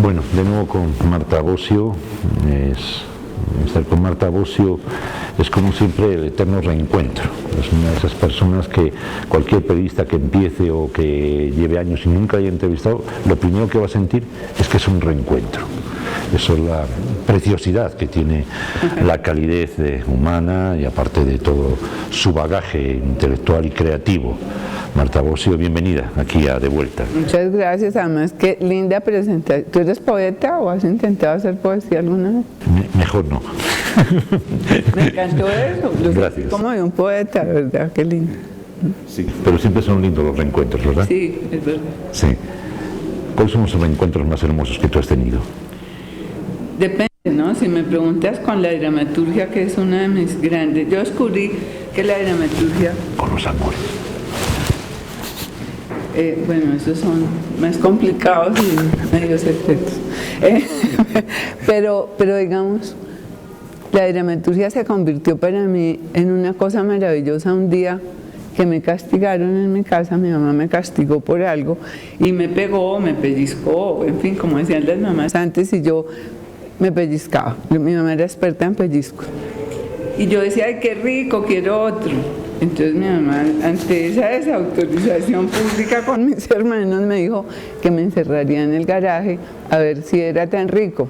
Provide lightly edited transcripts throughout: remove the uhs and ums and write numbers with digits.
Bueno, de nuevo con Marta Bosio. Estar con Marta Bosio es como siempre el eterno reencuentro. Es una de esas personas que cualquier periodista que empiece o que lleve años y nunca haya entrevistado, lo primero que va a sentir es que es un reencuentro. Eso es la preciosidad que tiene la calidez humana y aparte de todo su bagaje intelectual y creativo. Marta Bosio, bienvenida aquí a De Vuelta. Muchas gracias, además qué linda presentación. ¿Tú eres poeta o has intentado hacer poesía alguna vez? Mejor no. Me encantó eso. Gracias. Como de un poeta, ¿verdad? Qué lindo. Sí, pero siempre son lindos los reencuentros, ¿verdad? Sí, es verdad. Sí. ¿Cuáles son los reencuentros más hermosos que tú has tenido? Depende, ¿no? Si me preguntas con la dramaturgia, que es una de mis grandes, yo descubrí que la dramaturgia... Con los amores. Bueno, esos son más complicados y medio secretos. Pero digamos, la dramaturgia se convirtió para mí en una cosa maravillosa un día que me castigaron en mi casa. Mi mamá me castigó por algo y me pegó, me pellizcó, en fin, como decían las mamás antes, y yo me pellizcaba. Mi mamá era experta en pellizcos. Y yo decía, ay, qué rico, quiero otro. Entonces mi mamá, ante esa desautorización pública con mis hermanos, me dijo que me encerraría en el garaje a ver si era tan rico.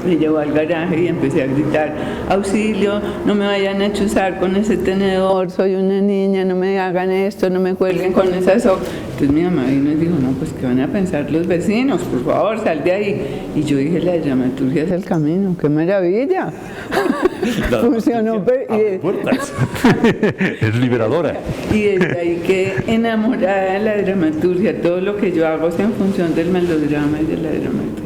Me llevó al garaje y empecé a gritar, auxilio, no me vayan a chuzar con ese tenedor, soy una niña, no me hagan esto, no me cuelguen con esa soga. Entonces mi mamá vino y dijo, no, pues ¿qué van a pensar los vecinos? Por favor, sal de ahí. Y yo dije, la dramaturgia es el camino, qué maravilla. Funcionó. Es liberadora. Y desde ahí que enamorada de la dramaturgia, todo lo que yo hago es en función del melodrama y de la dramaturgia.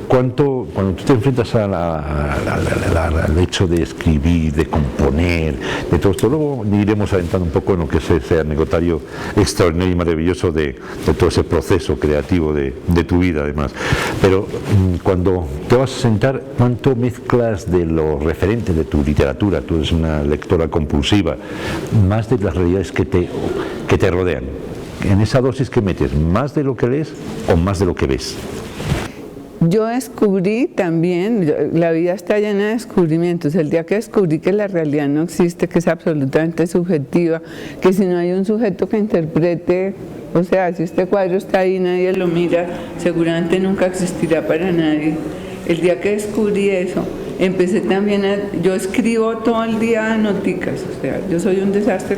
Cuando tú te enfrentas al hecho de escribir, de componer, de todo esto, luego iremos adentrando un poco en lo que es ese anecdotario extraordinario y maravilloso de todo ese proceso creativo de tu vida además, pero cuando te vas a sentar, ¿cuánto mezclas de los referentes de tu literatura? Tú eres una lectora compulsiva, más de las realidades que te rodean. En esa dosis que metes, ¿más de lo que lees o más de lo que ves? Yo descubrí también, la vida está llena de descubrimientos. El día que descubrí que la realidad no existe, que es absolutamente subjetiva, que si no hay un sujeto que interprete, o sea, si este cuadro está ahí y nadie lo mira, seguramente nunca existirá para nadie. El día que descubrí eso, empecé también yo escribo todo el día noticas, o sea, yo soy un desastre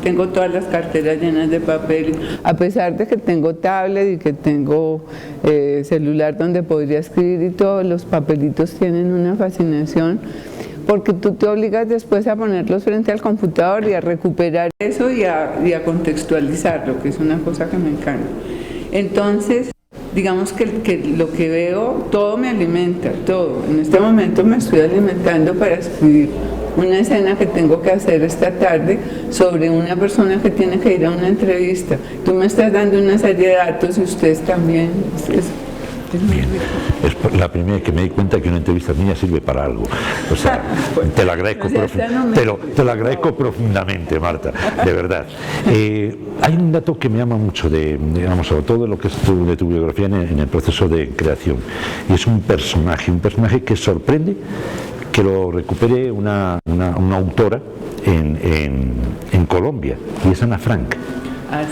tengo todas las carteras llenas de papel, a pesar de que tengo tablet y que tengo celular donde podría escribir y todos los papelitos tienen una fascinación, porque tú te obligas después a ponerlos frente al computador y a recuperar eso y a contextualizarlo, que es una cosa que me encanta. Entonces, digamos que lo que veo, todo me alimenta, todo. En este momento me estoy alimentando para escribir una escena que tengo que hacer esta tarde sobre una persona que tiene que ir a una entrevista. Tú me estás dando una serie de datos y ustedes también. Bien. Es la primera vez que me di cuenta que una entrevista mía sirve para algo. O sea, te lo agradezco, te lo agradezco profundamente, Marta, de verdad. Hay un dato que me llama mucho, digamos, sobre todo lo que es de tu biografía en el proceso de creación, y es un personaje que sorprende que lo recupere una autora en Colombia, y es Ana Frank. Ah,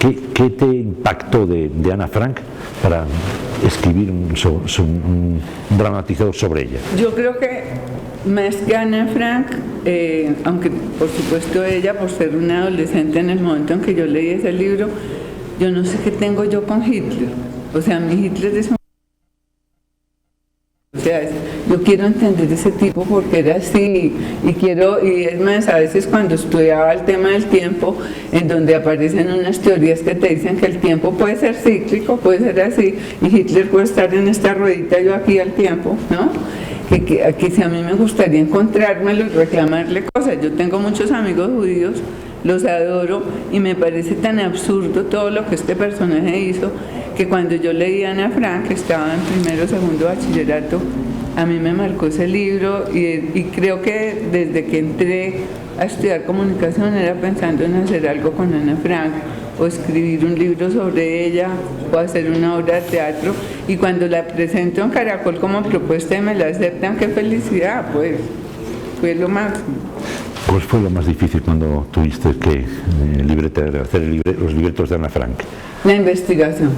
sí. ¿Qué te impactó de Ana Frank para escribir un dramatizado sobre ella? Yo creo que más que Ana Frank, aunque por supuesto ella, por ser una adolescente en el momento en que yo leí ese libro, yo no sé qué tengo yo con Hitler. O sea, mi Hitler es un... O sea, yo quiero entender ese tipo porque era así, y es más, a veces cuando estudiaba el tema del tiempo, en donde aparecen unas teorías que te dicen que el tiempo puede ser cíclico, puede ser así, y Hitler puede estar en esta ruedita, yo aquí al tiempo, ¿no? Que si a mí me gustaría encontrármelo y reclamarle cosas. Yo tengo muchos amigos judíos, los adoro, y me parece tan absurdo todo lo que este personaje hizo, que cuando yo leí a Ana Frank, estaba en primero o segundo bachillerato, a mí me marcó ese libro, y creo que desde que entré a estudiar comunicación era pensando en hacer algo con Ana Frank, o escribir un libro sobre ella, o hacer una obra de teatro, y cuando la presento en Caracol como propuesta y me la aceptan, qué felicidad, pues fue lo máximo. ¿Cuál fue lo más difícil cuando tuviste que hacer los libretos de Ana Frank? La investigación.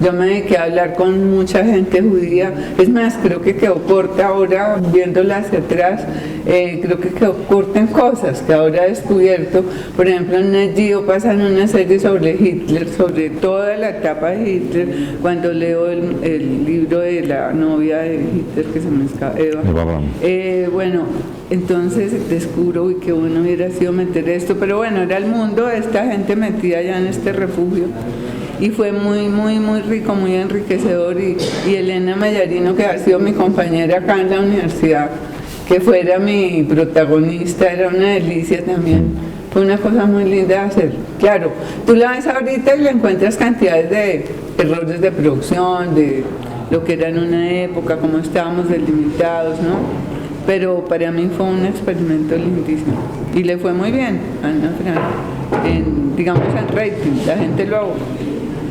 Yo me dediqué a hablar con mucha gente judía, es más, creo que quedó corta ahora, viéndola hacia atrás, creo que quedó corta en cosas que ahora he descubierto. Por ejemplo, en Nat Geo pasan una serie sobre Hitler, sobre toda la etapa de Hitler. Cuando leo el libro de la novia de Hitler, que se me escapa, Eva, bueno, entonces descubro, uy, qué bueno hubiera sido meter esto, pero bueno, era el mundo de esta gente metida ya en este refugio. Y fue muy, muy, muy rico, muy enriquecedor. Y Elena Mayarino, que ha sido mi compañera acá en la universidad, que fuera mi protagonista, era una delicia también. Fue una cosa muy linda de hacer. Claro, tú la ves ahorita y le encuentras cantidades de errores de producción, de lo que era en una época, cómo estábamos delimitados, ¿no? Pero para mí fue un experimento lindísimo. Y le fue muy bien a Ana Frank, digamos en rating, la gente lo hago.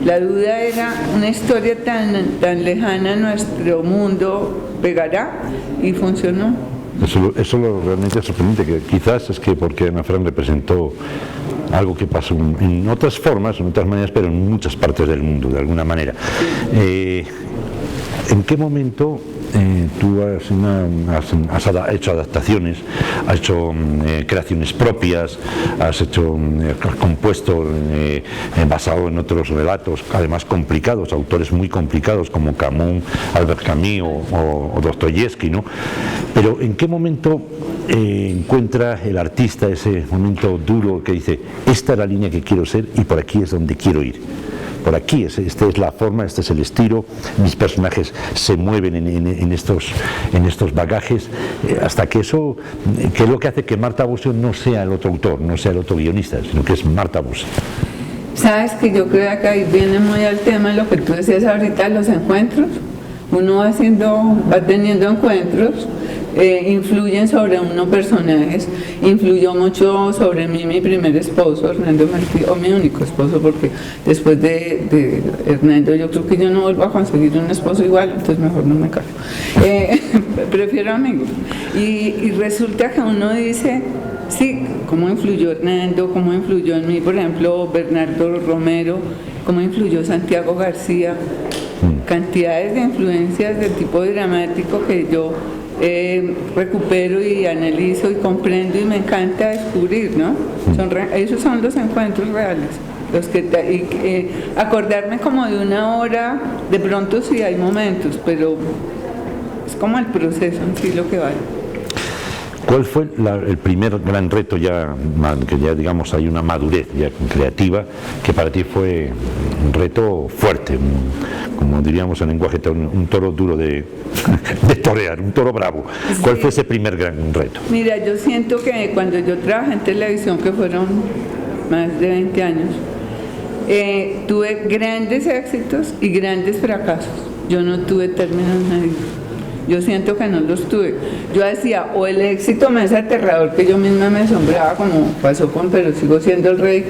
La duda era, una historia tan lejana a nuestro mundo, ¿pegará? Y funcionó. Eso lo realmente sorprendente, que quizás es que porque Ana Frank representó algo que pasó en otras formas, en otras maneras, pero en muchas partes del mundo, de alguna manera. Sí. ¿En qué momento tú has hecho adaptaciones, has hecho creaciones propias, has compuesto basado en otros relatos, además complicados, autores muy complicados como Camus, Albert Camus o Dostoyevsky, ¿no? Pero ¿en qué momento encuentra el artista ese momento duro que dice, esta es la línea que quiero ser y por aquí es donde quiero ir? Por aquí, esta es la forma, este es el estilo, mis personajes se mueven en estos bagajes, hasta que eso, que es lo que hace que Marta Bosio no sea el otro autor, no sea el otro guionista, sino que es Marta Bosio. Sabes que yo creo que ahí viene muy al tema lo que tú decías ahorita, los encuentros. Uno va teniendo encuentros, influyen sobre uno personajes. Influyó mucho sobre mí mi primer esposo, Hernando Martí, o mi único esposo, porque después de Hernando yo creo que yo no vuelvo a conseguir un esposo igual, entonces mejor no me caso. Prefiero amigos. Y resulta que uno dice, sí, cómo influyó Hernando, cómo influyó en mí, por ejemplo, Bernardo Romero, cómo influyó Santiago García, cantidades de influencias de tipo dramático que yo recupero y analizo y comprendo y me encanta descubrir, ¿no? Esos son los encuentros reales, los que acordarme como de una hora, de pronto sí hay momentos, pero es como el proceso en sí lo que vale. ¿Cuál fue el primer gran reto ya, que ya digamos hay una madurez ya creativa, que para ti fue un reto fuerte, como diríamos en lenguaje, un toro duro de torear, un toro bravo? ¿Cuál fue ese primer gran reto? Mira, yo siento que cuando yo trabajé en televisión, que fueron más de 20 años, tuve grandes éxitos y grandes fracasos. Yo no tuve términos medios. Yo siento que no los tuve. Yo decía, o el éxito más aterrador que yo misma me asombraba, como pasó con Pero sigo siendo el rey,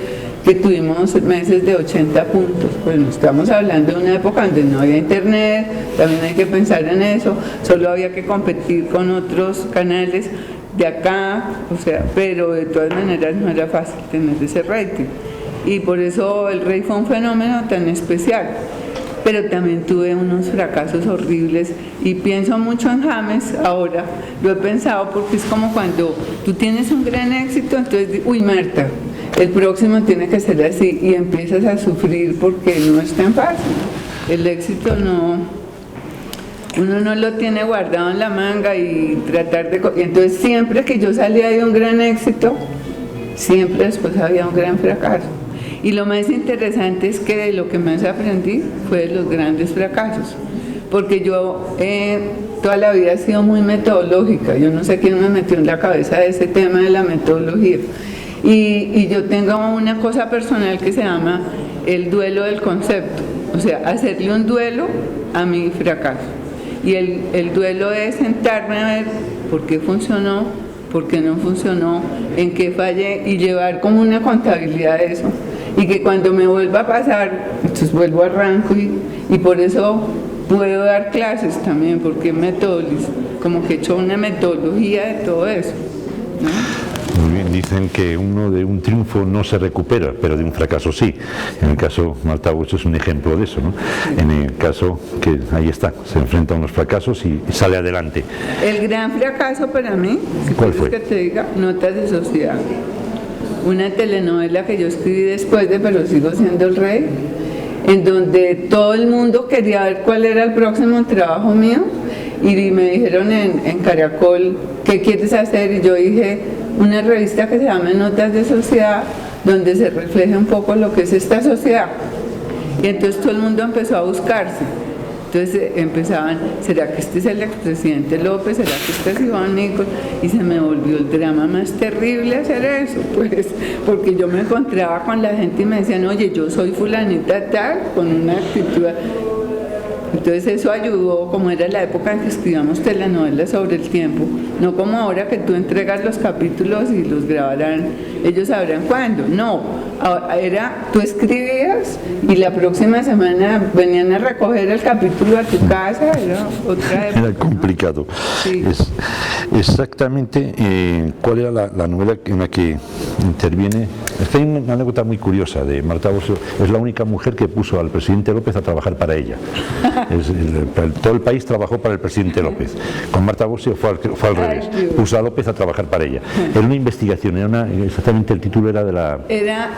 que tuvimos meses de 80 puntos. Bueno, estamos hablando de una época donde no había internet, también hay que pensar en eso, solo había que competir con otros canales de acá, o sea, pero de todas maneras no era fácil tener ese rating. Y por eso el rey fue un fenómeno tan especial. Pero también tuve unos fracasos horribles y pienso mucho en James ahora, lo he pensado porque es como cuando tú tienes un gran éxito, entonces, uy Marta, el próximo tiene que ser así y empiezas a sufrir porque no es tan fácil, el éxito uno no lo tiene guardado en la manga y tratar de... Y entonces siempre que yo salía de un gran éxito, siempre después había un gran fracaso. Y lo más interesante es que de lo que más aprendí fue de los grandes fracasos, porque yo toda la vida he sido muy metodológica, yo no sé quién me metió en la cabeza ese tema de la metodología, y yo tengo una cosa personal que se llama el duelo del concepto, o sea, hacerle un duelo a mi fracaso, y el duelo es sentarme a ver por qué funcionó, por qué no funcionó, en qué fallé, y llevar como una contabilidad de eso. y que cuando me vuelva a pasar, entonces vuelvo arranco y por eso puedo dar clases también, porque como que he hecho una metodología de todo eso, ¿no? Muy bien, dicen que uno de un triunfo no se recupera, pero de un fracaso sí. En el caso Marta Bosio es un ejemplo de eso, ¿no? En el caso que ahí está, se enfrenta a unos fracasos y sale adelante. El gran fracaso para mí, si ¿Cuál quieres fue? que te diga, Notas de Sociedad. Una telenovela que yo escribí después de Pero sigo siendo el rey, en donde todo el mundo quería ver cuál era el próximo trabajo mío y me dijeron en Caracol, ¿qué quieres hacer? Y yo dije, una revista que se llama Notas de Sociedad, donde se refleje un poco lo que es esta sociedad. Y entonces todo el mundo empezó a buscarse. Entonces empezaban, ¿será que este es el expresidente López? ¿Será que este es Iván Nicolás? Y se me volvió el drama más terrible hacer eso, pues, porque yo me encontraba con la gente y me decían, oye, yo soy fulanita tal, con una actitud. Entonces eso ayudó, como era la época en que escribíamos telenovelas sobre el tiempo, no como ahora que tú entregas los capítulos y los grabarán, ellos sabrán cuándo, no, era, tú escribías y la próxima semana venían a recoger el capítulo a tu casa, era otra época. Era complicado. ¿No? Sí. Exactamente, ¿cuál era la novela en la que interviene? Es que hay una anécdota muy curiosa de Marta Bosio, es la única mujer que puso al presidente López a trabajar para ella. Todo el país trabajó para el presidente López. Con Marta Bosio fue al revés, puso a López a trabajar para ella. Era una investigación, exactamente el título era de la... Era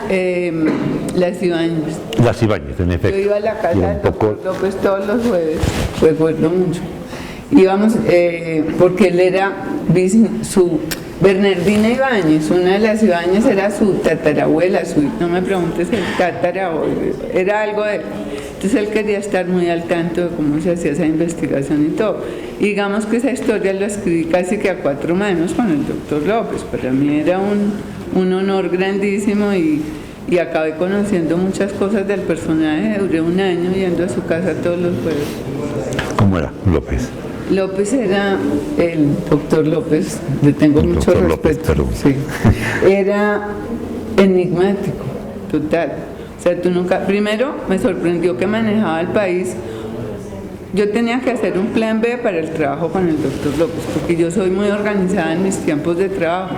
Las Ibáñez. Las Ibáñez, en efecto. Yo iba a la casa del poco... López todos los jueves, recuerdo mucho. Íbamos, porque él era su Bernardina Ibáñez, una de las Ibáñez era su tatarabuela, no me preguntes el tatarabuelo, era algo de él. Entonces él quería estar muy al tanto de cómo se hacía esa investigación y todo. Y digamos que esa historia la escribí casi que a 4 manos con el doctor López. Para mí era un honor grandísimo y acabé conociendo muchas cosas del personaje. Duré 1 año yendo a su casa todos los jueves. ¿Cómo era López? López era el doctor López, le tengo El mucho doctor respeto. López, sí. Era enigmático, total. O sea, primero me sorprendió que manejaba el país. Yo tenía que hacer un plan B para el trabajo con el doctor López, porque yo soy muy organizada en mis tiempos de trabajo.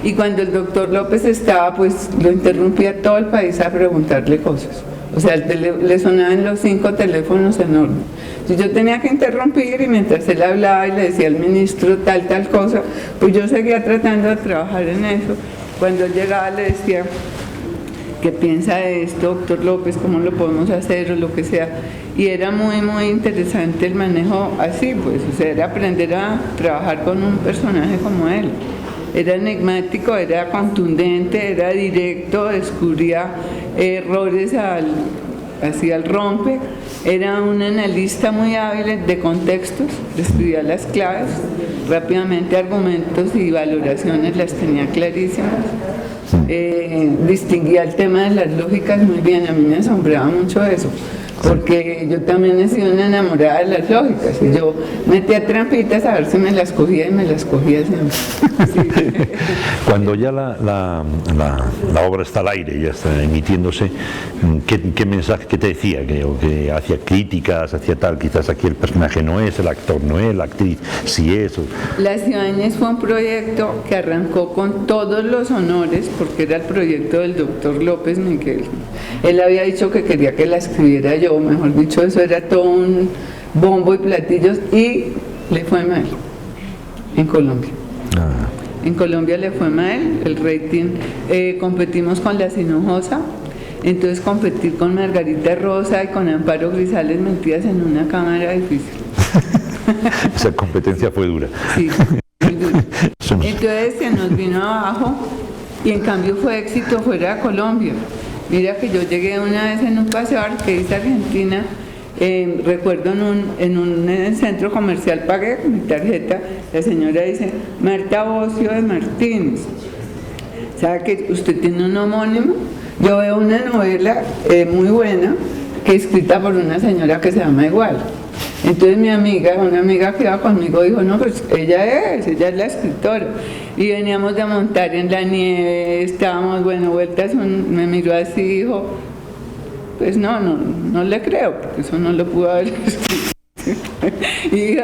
Y cuando el doctor López estaba, pues lo interrumpía todo el país a preguntarle cosas. O sea, le sonaban los 5 teléfonos enormes. Entonces yo tenía que interrumpir y mientras él hablaba y le decía al ministro tal cosa, pues yo seguía tratando de trabajar en eso. Cuando él llegaba le decía, ¿qué piensa de esto, doctor López? ¿Cómo lo podemos hacer? O lo que sea. Y era muy interesante el manejo así, pues, o sea, era aprender a trabajar con un personaje como él. Era enigmático, era contundente, era directo, descubría errores así al rompe. Era un analista muy hábil de contextos, describía las claves, rápidamente argumentos y valoraciones las tenía clarísimas. Distinguía el tema de las lógicas muy bien, a mí me asombraba mucho eso, porque yo también he sido una enamorada de las lógicas y yo metía trampitas a ver si me las cogía y me las cogía siempre. Sí. Cuando ya la obra está al aire, ya está emitiéndose, ¿qué mensaje que te decía? Que hacía críticas, hacía tal, quizás aquí el personaje no es, el actor no es, la actriz sí es. Las Ibáñez fue un proyecto que arrancó con todos los honores, porque era el proyecto del doctor López Miguel. Él había dicho que quería que la escribiera yo, mejor dicho, eso era todo un bombo y platillos, y le fue mal en Colombia. En Colombia le fue mal, el rating, competimos con La Hinojosa, entonces competir con Margarita Rosa y con Amparo Grisales metidas en una cámara difícil. Esa competencia fue dura. Sí, muy dura. Entonces se nos vino abajo y en cambio fue éxito fuera de Colombia. Mira que yo llegué una vez en un paseo que hice Argentina, recuerdo en un centro comercial, pagué con mi tarjeta, la señora dice, Marta Bosio de Martínez, ¿sabe que usted tiene un homónimo? Yo veo una novela muy buena, que es escrita por una señora que se llama igual. Entonces una amiga que iba conmigo dijo, no, pues ella es la escritora. Y veníamos de montar en la nieve, estábamos, bueno, vueltas, me miró así y dijo, pues no le creo, porque eso no lo pudo haber y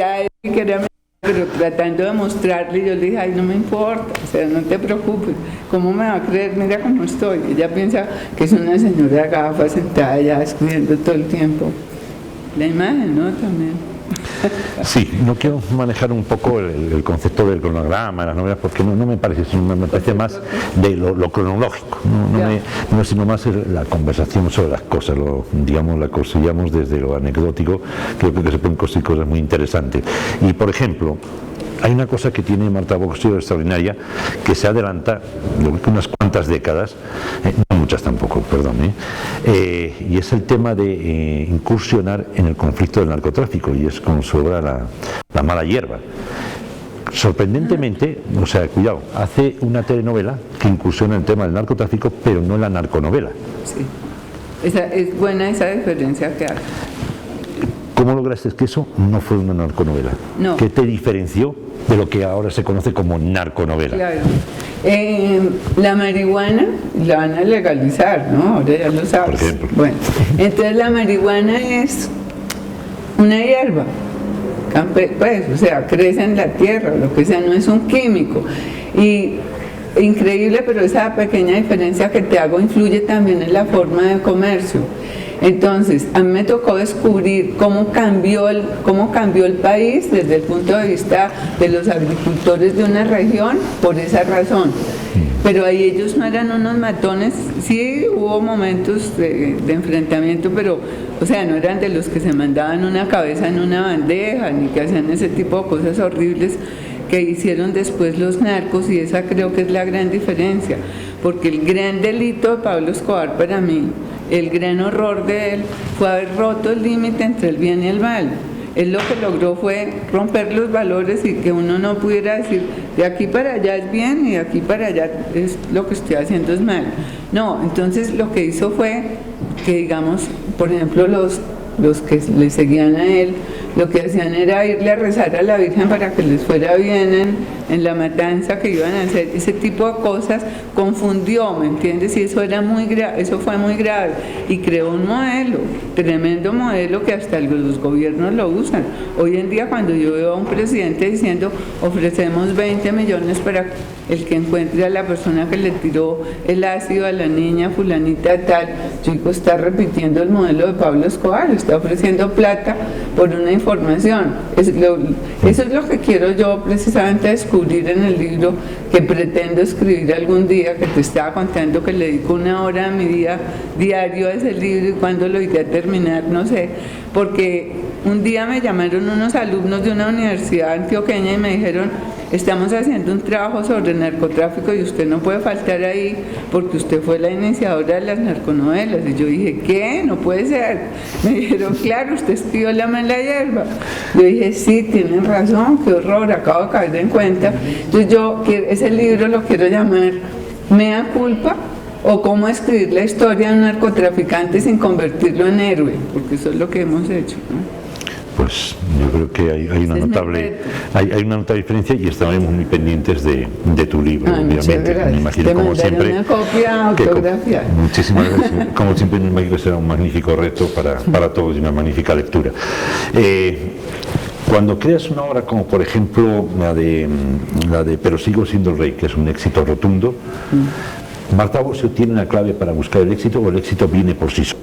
a él quería, pero tratando de mostrarle, yo le dije, ay, no me importa, o sea, no te preocupes, ¿cómo me va a creer? Mira cómo estoy. Ella piensa que es una señora gafa sentada allá escribiendo todo el tiempo. La imagen, ¿no? También. Sí, no quiero manejar un poco el concepto del cronograma, las novelas, porque no me parece, sino me parece más de lo cronológico, sino más la conversación sobre las cosas, digamos, la construyamos desde lo anecdótico, creo que se pueden construir cosas muy interesantes. Y por ejemplo, hay una cosa que tiene Marta Boxeo extraordinaria, que se adelanta unas cuantas décadas, no muchas tampoco, perdón, y es el tema de incursionar en el conflicto del narcotráfico, y es con su obra La mala hierba. Sorprendentemente, o sea, cuidado, hace una telenovela que incursiona en el tema del narcotráfico, pero no en la narconovela. Sí, es buena esa diferencia que hace. ¿Cómo lograste que eso no fue una narconovela? No. ¿Qué te diferenció de lo que ahora se conoce como narconovela? Claro. La marihuana la van a legalizar, ¿no? Ahora ya lo sabes. Por ejemplo. Bueno, entonces la marihuana es una hierba, pues, o sea, crece en la tierra, lo que sea, no es un químico. Y increíble, pero esa pequeña diferencia que te hago influye también en la forma de comercio. Entonces, a mí me tocó descubrir cómo cambió el país desde el punto de vista de los agricultores de una región por esa razón. Pero ahí ellos no eran unos matones, sí hubo momentos de enfrentamiento, pero, o sea, no eran de los que se mandaban una cabeza en una bandeja, ni que hacían ese tipo de cosas horribles que hicieron después los narcos, y esa creo que es la gran diferencia, porque el gran delito de Pablo Escobar para mí, el gran horror de él fue haber roto el límite entre el bien y el mal. Él lo que logró fue romper los valores y que uno no pudiera decir de aquí para allá es bien y de aquí para allá es lo que estoy haciendo es mal. No, entonces lo que hizo fue que, digamos, por ejemplo, los que le seguían a él, lo que hacían era irle a rezar a la Virgen para que les fuera bien en la matanza que iban a hacer. Ese tipo de cosas confundió, ¿me entiendes? Y eso era eso fue muy grave. Y creó un modelo, tremendo modelo que hasta los gobiernos lo usan. Hoy en día cuando yo veo a un presidente diciendo ofrecemos 20 millones para el que encuentre a la persona que le tiró el ácido a la niña fulanita tal, yo digo, está repitiendo el modelo de Pablo Escobar, está ofreciendo plata por una información. Eso es lo que quiero yo precisamente descubrir en el libro que pretendo escribir algún día, que te estaba contando que le dedico 1 hora de mi día diario a ese libro, y cuando lo iré a terminar, no sé, porque un día me llamaron unos alumnos de una universidad antioqueña y me dijeron, estamos haciendo un trabajo sobre narcotráfico y usted no puede faltar ahí porque usted fue la iniciadora de las narconovelas. Y yo dije, ¿qué? No puede ser. Me dijeron, claro, usted escribió La mala hierba. Yo dije, sí, tienen razón, qué horror, acabo de caer en cuenta. Entonces ese libro lo quiero llamar Mea culpa, o cómo escribir la historia de un narcotraficante sin convertirlo en héroe, porque eso es lo que hemos hecho, ¿no? Pues yo creo que hay una notable diferencia, y estaremos muy pendientes de tu libro, obviamente. Me imagino, como siempre, una copia autografiada. Muchísimas gracias. Como siempre, me imagino que será un magnífico reto para todos y una magnífica lectura. Cuando creas una obra como por ejemplo la de Pero sigo siendo el rey, que es un éxito rotundo, Marta Boxeo tiene una clave para buscar el éxito, o el éxito viene por sí solo.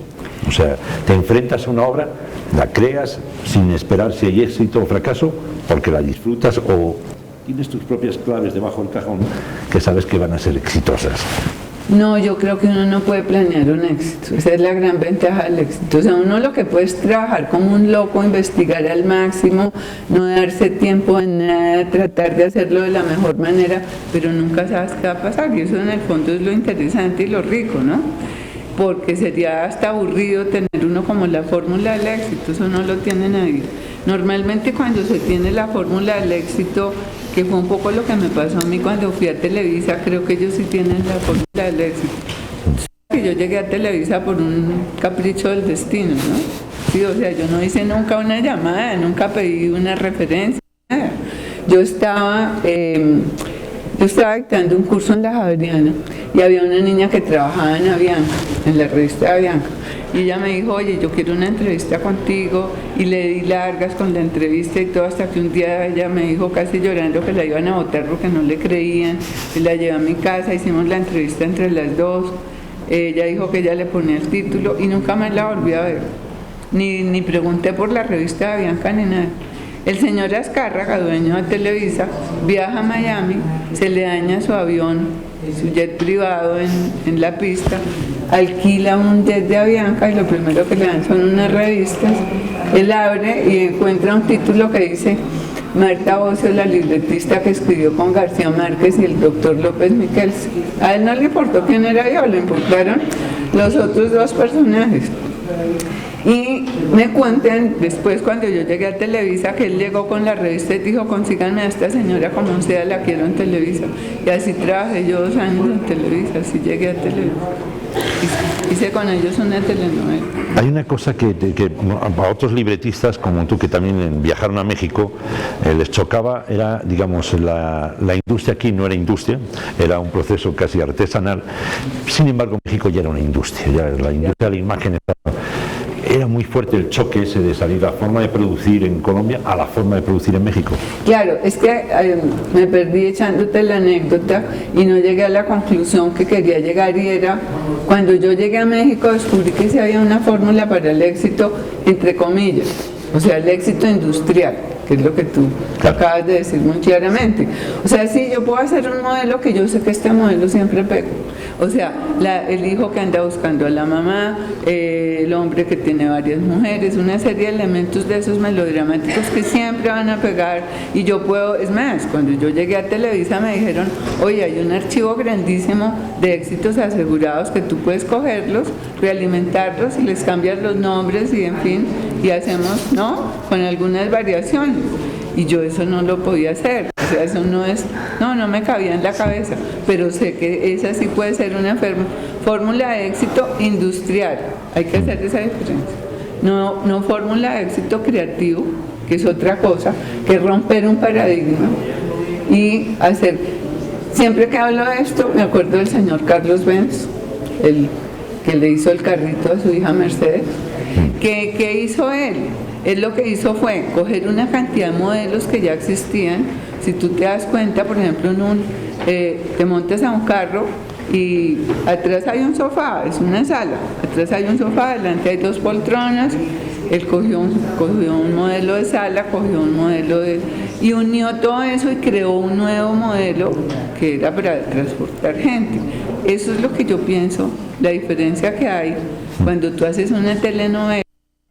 O sea, te enfrentas a una obra, la creas sin esperar si hay éxito o fracaso, porque la disfrutas, o tienes tus propias claves debajo del cajón que sabes que van a ser exitosas. No, yo creo que uno no puede planear un éxito, esa es la gran ventaja del éxito. O sea, uno lo que puede es trabajar como un loco, investigar al máximo, no darse tiempo en nada, tratar de hacerlo de la mejor manera, pero nunca sabes qué va a pasar, y eso en el fondo es lo interesante y lo rico, ¿no? Porque sería hasta aburrido tener uno como la fórmula del éxito, eso no lo tiene nadie. Normalmente cuando se tiene la fórmula del éxito, que fue un poco lo que me pasó a mí cuando fui a Televisa, creo que ellos sí tienen la fórmula del éxito. Yo llegué a Televisa por un capricho del destino, ¿no? Sí, o sea, yo no hice nunca una llamada, nunca pedí una referencia, nada. Yo estaba Yo estaba dictando un curso en la Javeriana y había una niña que trabajaba en Avianca, en la revista Avianca. Y ella me dijo, oye, yo quiero una entrevista contigo, y le di largas con la entrevista y todo, hasta que un día ella me dijo casi llorando que la iban a votar porque no le creían, y la llevé a mi casa, hicimos la entrevista entre las dos, ella dijo que ella le ponía el título y nunca más la volví a ver, ni pregunté por la revista de Avianca ni nada. El señor Azcárraga, dueño de Televisa, viaja a Miami, se le daña su avión, su jet privado en la pista, alquila un jet de Avianca y lo primero que le dan son unas revistas. Él abre y encuentra un título que dice Marta Bosio, la libretista que escribió con García Márquez y el doctor López Miquels. A él no le importó quién era yo, le importaron los otros dos personajes. Y me cuentan después, cuando yo llegué a Televisa, que él llegó con la revista y dijo, consíganme a esta señora como sea, la quiero en Televisa. Y así trabajé yo 2 años en Televisa, así llegué a Televisa. Hice con ellos una telenovela. Hay una cosa que a otros libretistas como tú, que también viajaron a México, les chocaba, era, digamos, la industria aquí no era industria, era un proceso casi artesanal. Sin embargo, México ya era una industria, ya la industria de la imagen era muy fuerte el choque ese de salir la forma de producir en Colombia a la forma de producir en México. Claro, es que me perdí echándote la anécdota y no llegué a la conclusión que quería llegar, y era cuando yo llegué a México descubrí que sí había una fórmula para el éxito, entre comillas, o sea, el éxito industrial, que es lo que tú acabas de decir muy claramente. O sea, sí, yo puedo hacer un modelo que yo sé que este modelo siempre pega. O sea, el hijo que anda buscando a la mamá, el hombre que tiene varias mujeres, una serie de elementos de esos melodramáticos que siempre van a pegar. Y yo puedo, es más, cuando yo llegué a Televisa me dijeron, oye, hay un archivo grandísimo de éxitos asegurados que tú puedes cogerlos, realimentarlos y les cambias los nombres y en fin, y hacemos, ¿no?, con algunas variaciones. Y yo eso no lo podía hacer, o sea, eso no me cabía en la cabeza, pero sé que esa sí puede ser una fórmula de éxito industrial, hay que hacer esa diferencia, no fórmula de éxito creativo, que es otra cosa, que es romper un paradigma y hacer, siempre que hablo de esto me acuerdo del señor Carlos Benz, el que le hizo el carrito a su hija Mercedes. ¿Qué hizo él? Él lo que hizo fue coger una cantidad de modelos que ya existían. Si tú te das cuenta, por ejemplo, te montas a un carro y atrás hay un sofá, es una sala, atrás hay un sofá, adelante hay 2 poltronas. Él cogió un modelo de sala, cogió un modelo y unió todo eso y creó un nuevo modelo que era para transportar gente. Eso es lo que yo pienso, la diferencia que hay cuando tú haces una telenovela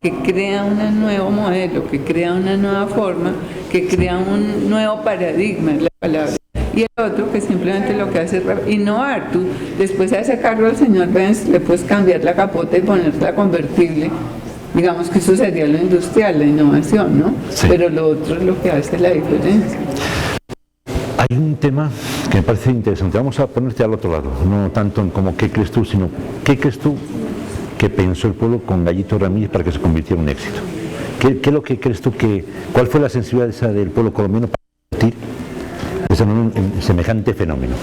que crea un nuevo modelo, que crea una nueva forma, que crea un nuevo paradigma, es la palabra. Y el otro que simplemente lo que hace es innovar. Tú después a ese carro del señor Benz le puedes cambiar la capota y ponerla convertible. Digamos que eso sería lo industrial, la innovación, ¿no? Sí. Pero lo otro es lo que hace la diferencia. Hay un tema que me parece interesante. Vamos a ponerte al otro lado, no tanto en como qué crees tú, sino qué crees tú que pensó el pueblo con Gallito Ramírez para que se convirtiera en un éxito. ¿Qué es lo que crees tú cuál fue la sensibilidad esa del pueblo colombiano para convertir en semejante fenómeno?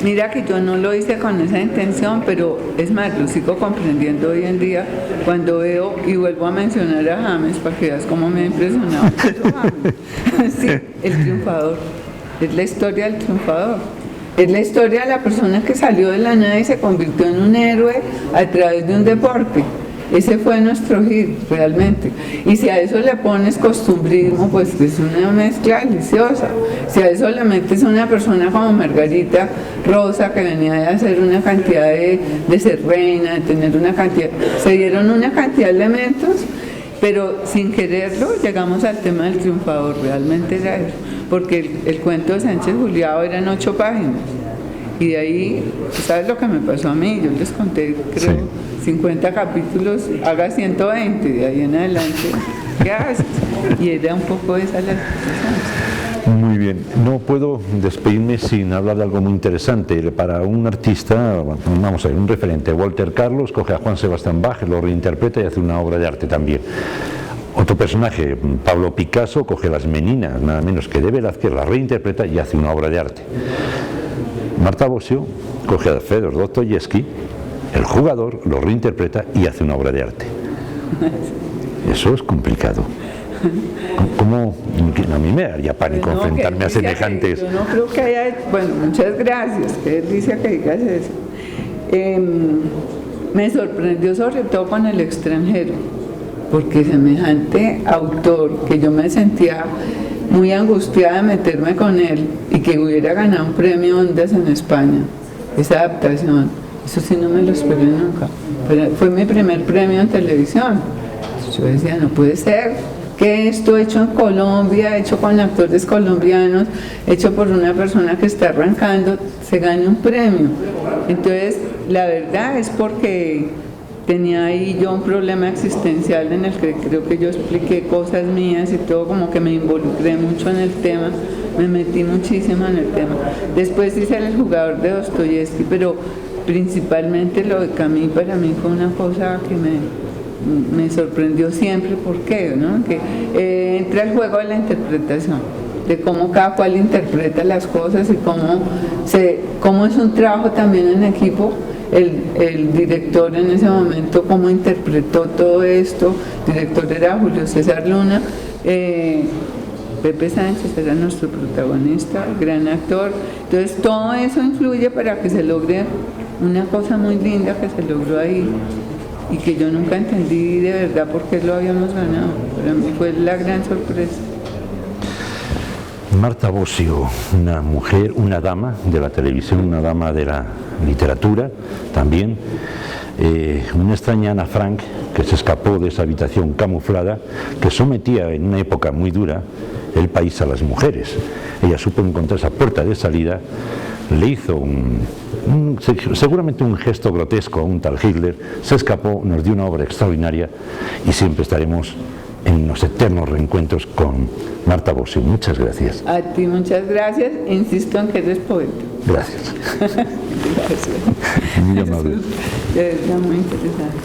Mira que yo no lo hice con esa intención, pero es más, lo sigo comprendiendo hoy en día cuando veo y vuelvo a mencionar a James para que veas cómo me ha impresionado. Sí, el triunfador. Es la historia del triunfador. Es la historia de la persona que salió de la nada y se convirtió en un héroe a través de un deporte. Ese fue nuestro hit, realmente. Y si a eso le pones costumbrismo, pues es una mezcla deliciosa. Si a eso le metes una persona como Margarita Rosa, que venía de hacer una cantidad de ser reina, de tener una cantidad... Se dieron una cantidad de elementos, pero sin quererlo llegamos al tema del triunfador, realmente era eso. Porque el cuento de Sánchez Juliado eran 8 páginas. Y de ahí, ¿sabes lo que me pasó a mí? Yo les conté, creo, 50 capítulos, haga 120, de ahí en adelante, ¿qué haces? Y era un poco esa la situación. Muy bien, no puedo despedirme sin hablar de algo muy interesante. Para un artista, vamos a ver, un referente, Walter Carlos, coge a Juan Sebastián Bach, lo reinterpreta y hace una obra de arte también. Otro personaje, Pablo Picasso, coge Las Meninas, nada menos que de Velázquez, la reinterpreta y hace una obra de arte. Marta Bosio coge a Fedor Dostoyevsky, El Jugador, lo reinterpreta y hace una obra de arte. Eso es complicado. ¿Cómo? A mí me daría pánico enfrentarme a semejantes. Yo no creo que haya... Bueno, muchas gracias, que él dice que digas eso. Me sorprendió sobre todo con El Extranjero, porque semejante autor, que yo me sentía muy angustiada de meterme con él y que hubiera ganado un premio Ondas en España, esa adaptación, eso sí no me lo esperé nunca. Pero fue mi primer premio en televisión. Yo decía, no puede ser que esto hecho en Colombia, hecho con actores colombianos, hecho por una persona que está arrancando, se gane un premio. Entonces, la verdad es porque tenía ahí yo un problema existencial en el que creo que yo expliqué cosas mías y todo, como que me involucré mucho en el tema, me metí muchísimo en el tema. Después hice El Jugador de Dostoyevsky, pero principalmente lo de Camus para mí fue una cosa que me sorprendió siempre. ¿Por qué? ¿No? Que entra el juego de la interpretación, de cómo cada cual interpreta las cosas y cómo es un trabajo también en equipo. El director en ese momento, cómo interpretó todo esto, el director era Julio César Luna, Pepe Sánchez era nuestro protagonista, gran actor. Entonces todo eso influye para que se logre una cosa muy linda que se logró ahí y que yo nunca entendí de verdad por qué lo habíamos ganado. Para mí fue la gran sorpresa. Marta Bosio, una mujer, una dama de la televisión, una dama de la literatura también, una extraña Ana Frank que se escapó de esa habitación camuflada que sometía en una época muy dura el país a las mujeres. Ella supo encontrar esa puerta de salida, le hizo seguramente un gesto grotesco a un tal Hitler, se escapó, nos dio una obra extraordinaria y siempre estaremos en los eternos reencuentros con Marta Bosio. Muchas gracias. A ti muchas gracias, insisto en que eres poeta. Gracias. Gracias. Muy amable. De verdad, muy interesante.